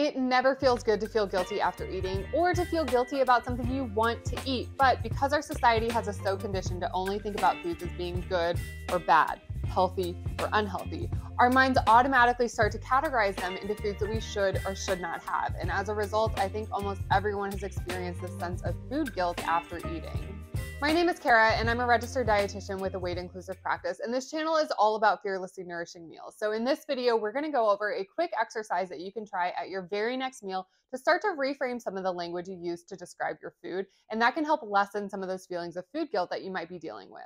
It never feels good to feel guilty after eating or to feel guilty about something you want to eat, but because our society has us so conditioned to only think about foods as being good or bad, healthy or unhealthy, our minds automatically start to categorize them into foods that we should or should not have. And as a result, I think almost everyone has experienced this sense of food guilt after eating. My name is Cara, and I'm a registered dietitian with a weight-inclusive practice, and this channel is all about fearlessly nourishing meals. So in this video, we're going to go over a quick exercise that you can try at your very next meal to start to reframe some of the language you use to describe your food, and that can help lessen some of those feelings of food guilt that you might be dealing with.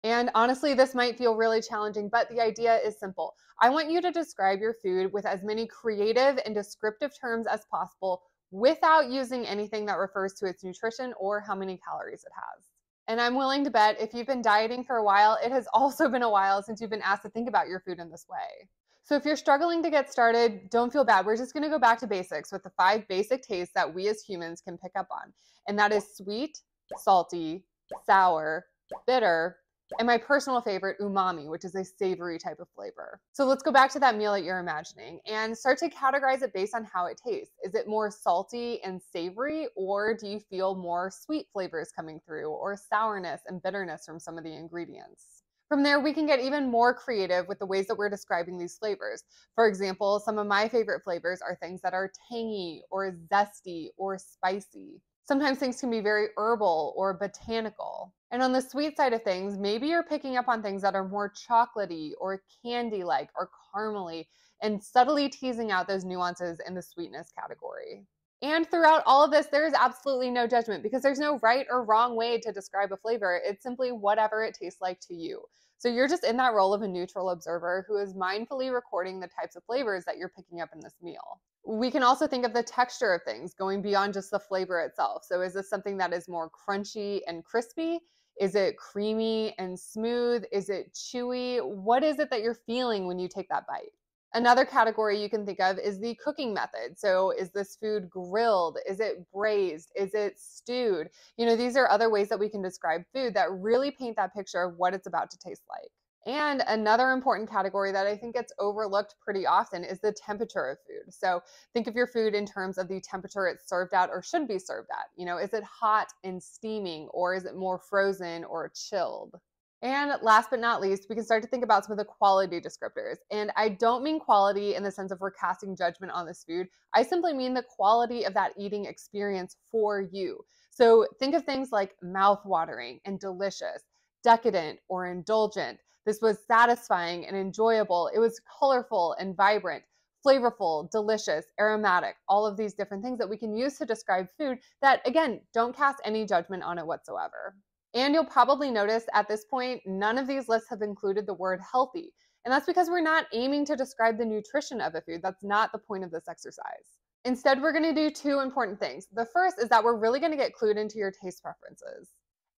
And honestly, this might feel really challenging, but the idea is simple. I want you to describe your food with as many creative and descriptive terms as possible without using anything that refers to its nutrition or how many calories it has. And I'm willing to bet if you've been dieting for a while, it has also been a while since you've been asked to think about your food in this way. So if you're struggling to get started, don't feel bad. We're just going to go back to basics with the 5 basic tastes that we as humans can pick up on. And that is sweet, salty, sour, bitter, and my personal favorite, umami, which is a savory type of flavor. So let's go back to that meal that you're imagining and start to categorize it based on how it tastes. Is it more salty and savory, or do you feel more sweet flavors coming through, or sourness and bitterness from some of the ingredients? From there, we can get even more creative with the ways that we're describing these flavors. For example, some of my favorite flavors are things that are tangy or zesty or spicy. Sometimes things can be very herbal or botanical. And on the sweet side of things, maybe you're picking up on things that are more chocolatey or candy-like or caramely, and subtly teasing out those nuances in the sweetness category. And throughout all of this, there is absolutely no judgment because there's no right or wrong way to describe a flavor. It's simply whatever it tastes like to you. So you're just in that role of a neutral observer who is mindfully recording the types of flavors that you're picking up in this meal. We can also think of the texture of things, going beyond just the flavor itself. So is this something that is more crunchy and crispy? Is it creamy and smooth? Is it chewy? What is it that you're feeling when you take that bite? Another category you can think of is the cooking method. So is this food grilled? Is it braised? Is it stewed? These are other ways that we can describe food that really paint that picture of what it's about to taste like. And another important category that I think gets overlooked pretty often is the temperature of food. So think of your food in terms of the temperature it's served at or should be served at. Is it hot and steaming, or is it more frozen or chilled? And last but not least, we can start to think about some of the quality descriptors. And I don't mean quality in the sense of we're casting judgment on this food. I simply mean the quality of that eating experience for you. So think of things like mouth-watering and delicious, decadent or indulgent. This was satisfying and enjoyable. It was colorful and vibrant, flavorful, delicious, aromatic, all of these different things that we can use to describe food that, again, don't cast any judgment on it whatsoever. And you'll probably notice at this point, none of these lists have included the word healthy. And that's because we're not aiming to describe the nutrition of a food. That's not the point of this exercise. Instead, we're going to do 2 important things. The first is that we're really going to get clued into your taste preferences.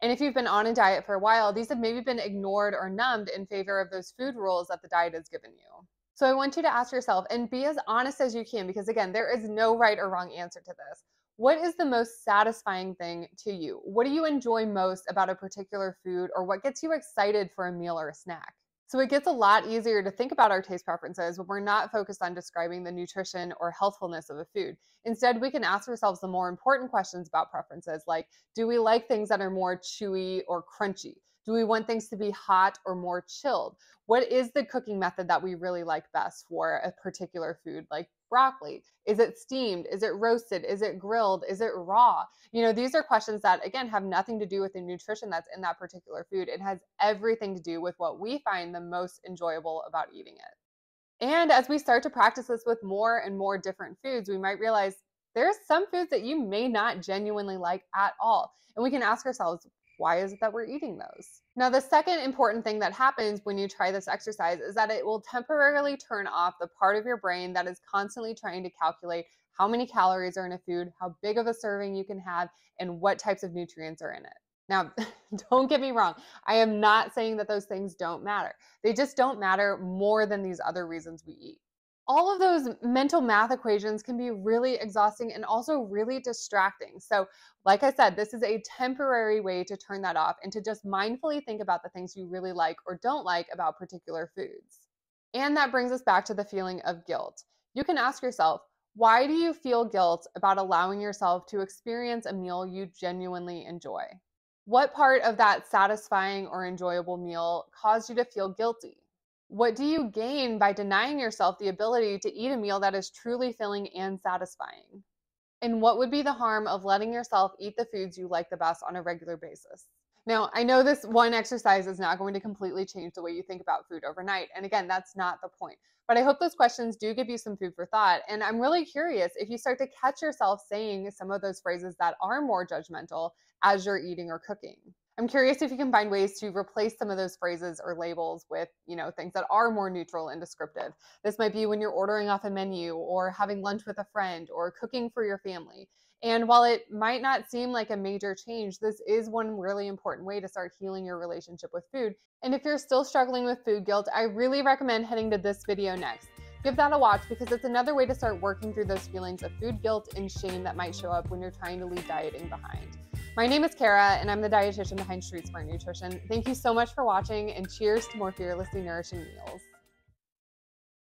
And if you've been on a diet for a while, these have maybe been ignored or numbed in favor of those food rules that the diet has given you. So I want you to ask yourself and be as honest as you can, because again, there is no right or wrong answer to this. What is the most satisfying thing to you? What do you enjoy most about a particular food, or what gets you excited for a meal or a snack? So it gets a lot easier to think about our taste preferences when we're not focused on describing the nutrition or healthfulness of a food. Instead, we can ask ourselves the more important questions about preferences, like, do we like things that are more chewy or crunchy? Do we want things to be hot or more chilled? What is the cooking method that we really like best for a particular food, like broccoli? Is it steamed? Is it roasted? Is it grilled? Is it raw? These are questions that, again, have nothing to do with the nutrition that's in that particular food. It has everything to do with what we find the most enjoyable about eating it. And as we start to practice this with more and more different foods, we might realize there's some foods that you may not genuinely like at all. And we can ask ourselves, why is it that we're eating those? Now, the second important thing that happens when you try this exercise is that it will temporarily turn off the part of your brain that is constantly trying to calculate how many calories are in a food, how big of a serving you can have, and what types of nutrients are in it. Now, don't get me wrong. I am not saying that those things don't matter. They just don't matter more than these other reasons we eat. All of those mental math equations can be really exhausting and also really distracting. So like I said, this is a temporary way to turn that off and to just mindfully think about the things you really like or don't like about particular foods. And that brings us back to the feeling of guilt. You can ask yourself, Why do you feel guilt about allowing yourself to experience a meal you genuinely enjoy? What part of that satisfying or enjoyable meal caused you to feel guilty? What do you gain by denying yourself the ability to eat a meal that is truly filling and satisfying? And what would be the harm of letting yourself eat the foods you like the best on a regular basis? Now, I know this one exercise is not going to completely change the way you think about food overnight. And again, that's not the point. But I hope those questions do give you some food for thought. And I'm really curious if you start to catch yourself saying some of those phrases that are more judgmental as you're eating or cooking. I'm curious if you can find ways to replace some of those phrases or labels with, things that are more neutral and descriptive. This might be when you're ordering off a menu or having lunch with a friend or cooking for your family. And while it might not seem like a major change, this is one really important way to start healing your relationship with food. And if you're still struggling with food guilt, I really recommend heading to this video next. Give that a watch because it's another way to start working through those feelings of food guilt and shame that might show up when you're trying to leave dieting behind. My name is Cara, and I'm the dietitian behind Street Smart Nutrition. Thank you so much for watching, and cheers to more fearlessly nourishing meals.